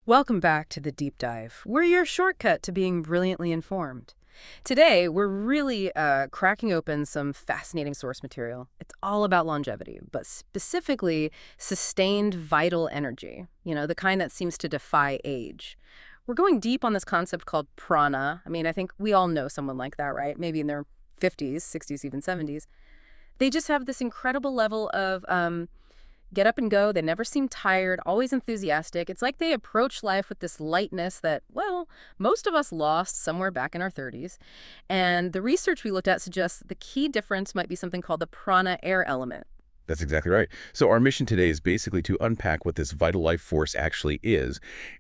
Welcome back to the Deep Dive. We're your shortcut to being brilliantly informed. Today, we're really cracking open some fascinating source material. It's all about longevity, but specifically sustained vital energy, the kind that seems to defy age. We're going deep on this concept called prana. I mean, I think we all know someone like that, right? Maybe in their 50s, 60s, even 70s. They just have this incredible level of get up and go. They never seem tired, always enthusiastic. It's like they approach life with this lightness that, well, most of us lost somewhere back in our 30s. And the research we looked at suggests the key difference might be something called the prana air element. That's exactly right. So our mission today is basically to unpack what this vital life force actually is,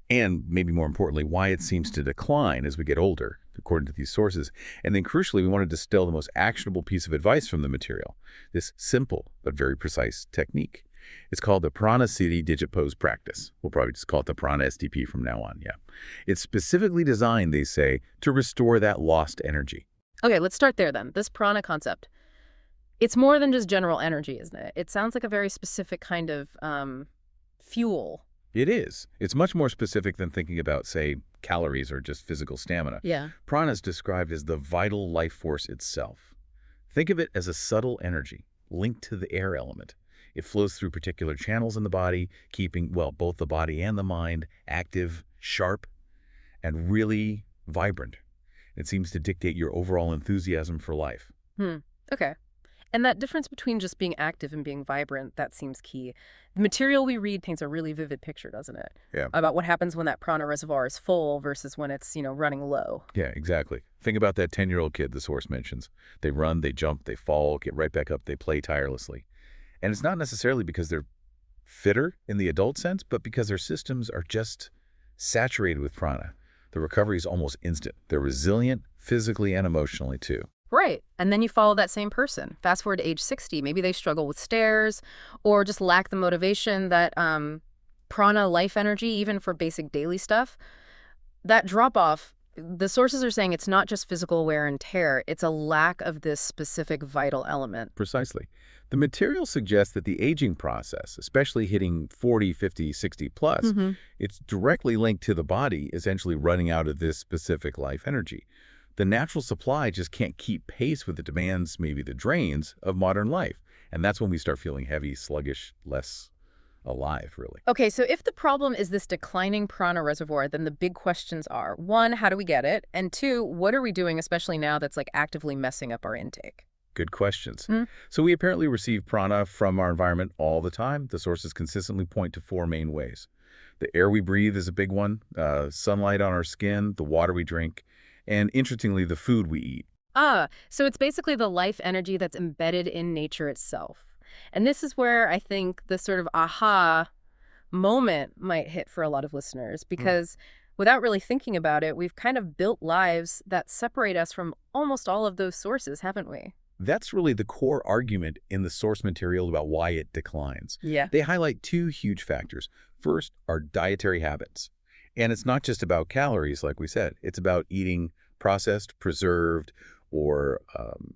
and maybe more importantly, why it seems to decline as we get older, according to these sources. And then crucially, we want to distill the most actionable piece of advice from the material, this simple but very precise technique. It's called the Praana Siddha Digit Pose practice. We'll probably just call it the Praana STP from now on, yeah. It's specifically designed, they say, to restore that lost energy. Okay, let's start there then. This prana concept. It's more than just general energy, isn't it? It sounds like a very specific kind of fuel. It is. It's much more specific than thinking about, say, calories or just physical stamina. Yeah. Prana is described as the vital life force itself. Think of it as a subtle energy linked to the air element. It flows through particular channels in the body, keeping, well, both the body and the mind active, sharp, and really vibrant. It seems to dictate your overall enthusiasm for life. Okay. And that difference between just being active and being vibrant, that seems key. The material we read paints a really vivid picture, doesn't it? Yeah. About what happens when that prana reservoir is full versus when it's, running low. Yeah, exactly. Think about that 10-year-old kid the source mentions. They run, they jump, they fall, get right back up, they play tirelessly. And it's not necessarily because they're fitter in the adult sense, but because their systems are just saturated with prana. The recovery is almost instant. They're resilient physically and emotionally too. Right. And then you follow that same person. Fast forward to age 60. Maybe they struggle with stairs or just lack the motivation, that prana life energy, even for basic daily stuff. That drop-off, the sources are saying it's not just physical wear and tear. It's a lack of this specific vital element. Precisely. The material suggests that the aging process, especially hitting 40, 50, 60 plus, it's directly linked to the body essentially running out of this specific life energy. The natural supply just can't keep pace with the demands, maybe the drains, of modern life. And that's when we start feeling heavy, sluggish, less alive, really. Okay, so if the problem is this declining prana reservoir, then the big questions are, one, how do we get it? And two, what are we doing, especially now that's actively messing up our intake? Good questions. So we apparently receive prana from our environment all the time. The sources consistently point to four main ways. The air we breathe is a big one, sunlight on our skin, the water we drink, and interestingly, the food we eat. So it's basically the life energy that's embedded in nature itself. And this is where I think the sort of aha moment might hit for a lot of listeners, because without really thinking about it, we've kind of built lives that separate us from almost all of those sources, haven't we? That's really the core argument in the source material about why it declines. Yeah. They highlight two huge factors. First, our dietary habits. And it's not just about calories, like we said. It's about eating processed, preserved, or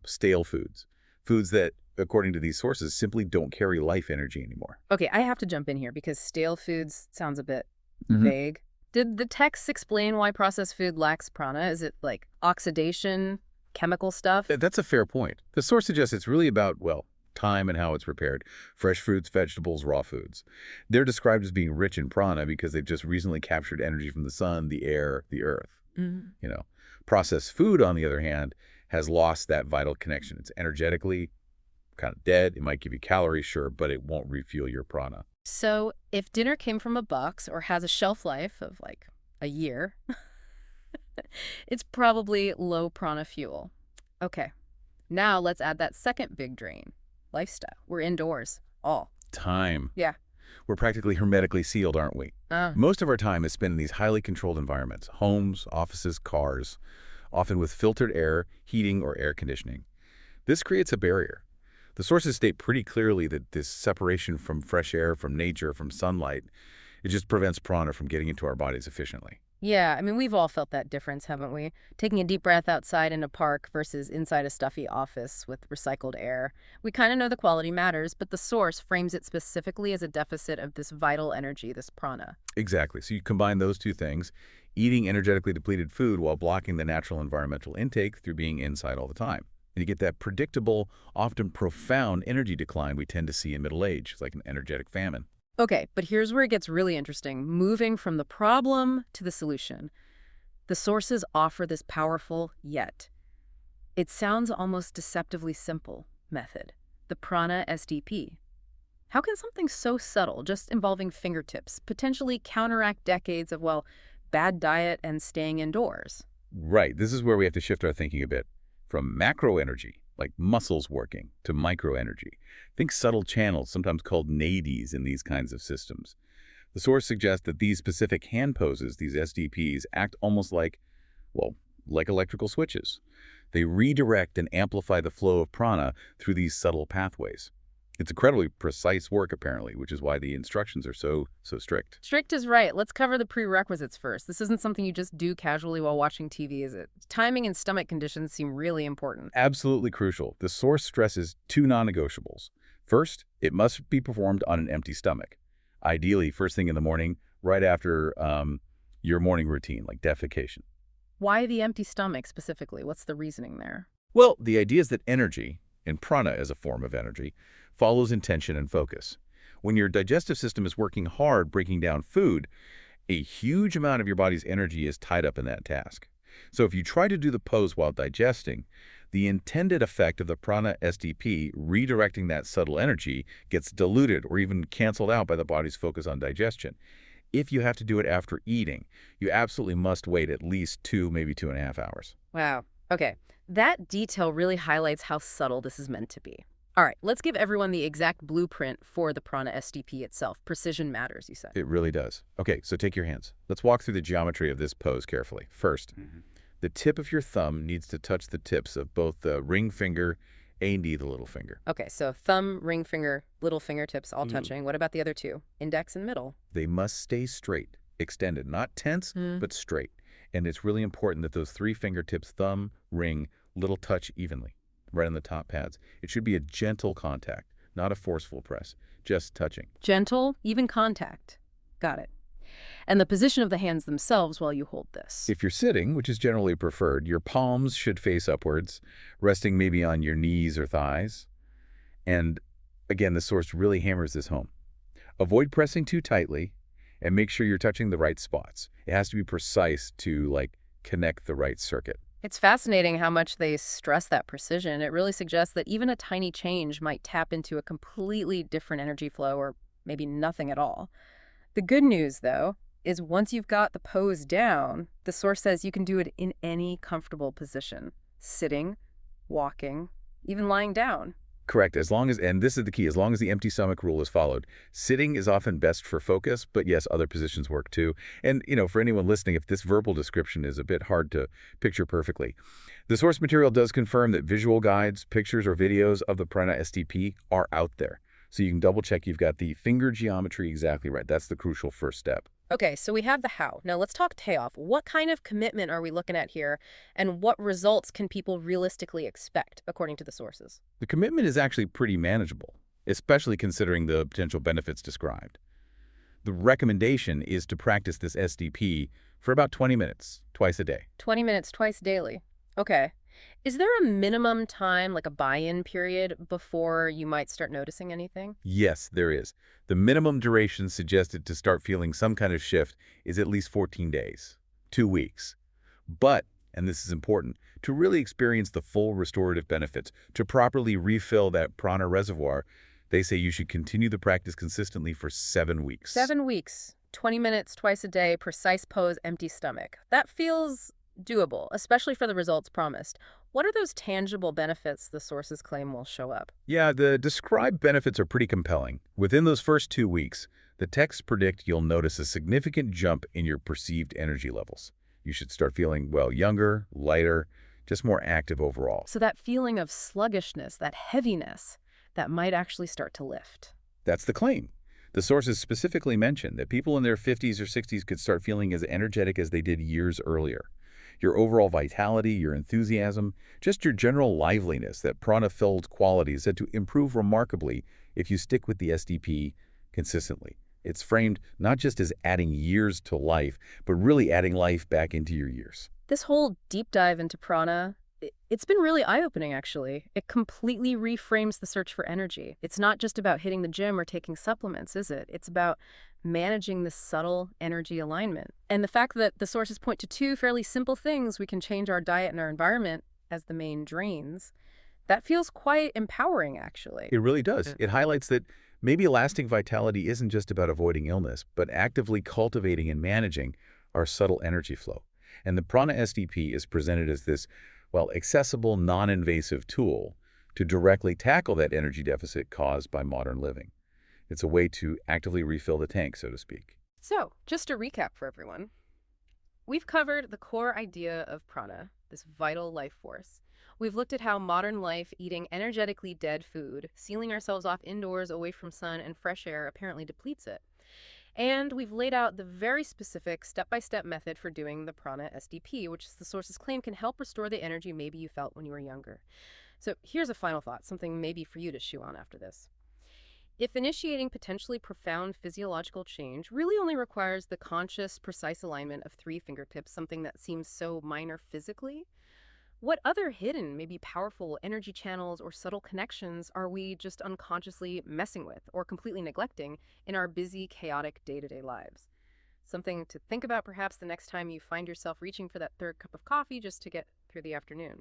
stale foods. Foods that, according to these sources, simply don't carry life energy anymore. Okay, I have to jump in here because stale foods sounds a bit vague. Did the text explain why processed food lacks prana? Is it like oxidation, chemical stuff? That's a fair point. The source suggests it's really about, well, time and how it's prepared. Fresh fruits, vegetables, raw foods. They're described as being rich in prana because they've just recently captured energy from the sun, the air, the earth. Processed food, on the other hand, has lost that vital connection. It's energetically kind of dead. It might give you calories, sure, but it won't refuel your prana. So if dinner came from a box or has a shelf life of a year, it's probably low prana fuel. Okay, now let's add that second big drain. Lifestyle. We're indoors. All. Time. Yeah. We're practically hermetically sealed, aren't we? Most of our time is spent in these highly controlled environments, homes, offices, cars, often with filtered air, heating, or air conditioning. This creates a barrier. The sources state pretty clearly that this separation from fresh air, from nature, from sunlight, it just prevents prana from getting into our bodies efficiently. Yeah, I mean, we've all felt that difference, haven't we? Taking a deep breath outside in a park versus inside a stuffy office with recycled air. We kind of know the quality matters, but the source frames it specifically as a deficit of this vital energy, this prana. Exactly. So you combine those two things, eating energetically depleted food while blocking the natural environmental intake through being inside all the time. And you get that predictable, often profound energy decline we tend to see in middle age. It's like an energetic famine. Okay, but here's where it gets really interesting. Moving from the problem to the solution. The sources offer this powerful, yet it sounds almost deceptively simple method, the Prana SDP. How can something so subtle, just involving fingertips, potentially counteract decades of, well, bad diet and staying indoors? Right. This is where we have to shift our thinking a bit. From macro energy, like muscles working, to micro energy. Think subtle channels, sometimes called nadis in these kinds of systems. The source suggests that these specific hand poses, these SDPs, act almost like, well, like electrical switches. They redirect and amplify the flow of prana through these subtle pathways. It's incredibly precise work, apparently, which is why the instructions are so strict. Strict is right. Let's cover the prerequisites first. This isn't something you just do casually while watching TV, is it? Timing and stomach conditions seem really important. Absolutely crucial. The source stresses two non-negotiables. First, it must be performed on an empty stomach. Ideally, first thing in the morning, right after your morning routine, like defecation. Why the empty stomach specifically? What's the reasoning there? Well, the idea is that energy, and prana as a form of energy, follows intention and focus. When your digestive system is working hard breaking down food, a huge amount of your body's energy is tied up in that task. So if you try to do the pose while digesting, the intended effect of the prana SDP redirecting that subtle energy gets diluted or even canceled out by the body's focus on digestion. If you have to do it after eating, you absolutely must wait at least 2, maybe 2.5 hours. Wow. Okay. That detail really highlights how subtle this is meant to be. All right, let's give everyone the exact blueprint for the Prana SDP itself. Precision matters, you said. It really does. Okay, so take your hands. Let's walk through the geometry of this pose carefully. First, the tip of your thumb needs to touch the tips of both the ring finger and the little finger. Okay, so thumb, ring finger, little fingertips all touching. What about the other two? Index and middle. They must stay straight, extended, not tense, but straight. And it's really important that those 3 fingertips, thumb, ring, little touch evenly, right on the top pads. It should be a gentle contact, not a forceful press, just touching. Gentle, even contact. Got it. And the position of the hands themselves while you hold this. If you're sitting, which is generally preferred, your palms should face upwards, resting maybe on your knees or thighs. And again, the source really hammers this home. Avoid pressing too tightly and make sure you're touching the right spots. It has to be precise to, like, connect the right circuit. It's fascinating how much they stress that precision. It really suggests that even a tiny change might tap into a completely different energy flow or maybe nothing at all. The good news, though, is once you've got the pose down, the source says you can do it in any comfortable position. Sitting, walking, even lying down. Correct. As long as, and this is the key, as long as the empty stomach rule is followed. Sitting is often best for focus, but yes, other positions work too. And, for anyone listening, if this verbal description is a bit hard to picture perfectly, the source material does confirm that visual guides, pictures, or videos of the Prana SDP are out there. So you can double check you've got the finger geometry exactly right. That's the crucial first step. Okay, so we have the how. Now let's talk payoff. What kind of commitment are we looking at here, and what results can people realistically expect, according to the sources? The commitment is actually pretty manageable, especially considering the potential benefits described. The recommendation is to practice this SDP for about 20 minutes, twice a day. 20 minutes twice daily. Okay. Is there a minimum time, like a buy-in period, before you might start noticing anything? Yes, there is. The minimum duration suggested to start feeling some kind of shift is at least 14 days, 2 weeks. But, and this is important, to really experience the full restorative benefits, to properly refill that prana reservoir, they say you should continue the practice consistently for 7 weeks. 7 weeks, 20 minutes twice a day, precise pose, empty stomach. That feels doable, especially for the results promised. What are those tangible benefits the sources claim will show up? Yeah, the described benefits are pretty compelling. Within those first 2 weeks, the texts predict you'll notice a significant jump in your perceived energy levels. You should start feeling, well, younger, lighter, just more active overall. So that feeling of sluggishness, that heaviness, that might actually start to lift. That's the claim. The sources specifically mention that people in their 50s or 60s could start feeling as energetic as they did years earlier. Your overall vitality, your enthusiasm, just your general liveliness, that prana-filled quality is said to improve remarkably if you stick with the SDP consistently. It's framed not just as adding years to life, but really adding life back into your years. This whole deep dive into prana, it's been really eye-opening, actually. It completely reframes the search for energy. It's not just about hitting the gym or taking supplements, is it? It's about managing the subtle energy alignment. And the fact that the sources point to two fairly simple things: we can change our diet and our environment as the main drains. That feels quite empowering, actually. It really does. It highlights that maybe lasting vitality isn't just about avoiding illness, but actively cultivating and managing our subtle energy flow. And the Prana SDP is presented as this, well, accessible, non-invasive tool to directly tackle that energy deficit caused by modern living. It's a way to actively refill the tank, so to speak. So, just to recap for everyone, we've covered the core idea of prana, this vital life force. We've looked at how modern life, eating energetically dead food, sealing ourselves off indoors away from sun and fresh air, apparently depletes it. And we've laid out the very specific step-by-step method for doing the Prana SDP, which the sources claim can help restore the energy maybe you felt when you were younger. So here's a final thought, something maybe for you to chew on after this. If initiating potentially profound physiological change really only requires the conscious, precise alignment of three fingertips, something that seems so minor physically, what other hidden, maybe powerful energy channels or subtle connections are we just unconsciously messing with or completely neglecting in our busy, chaotic day-to-day lives? Something to think about perhaps the next time you find yourself reaching for that third cup of coffee just to get through the afternoon.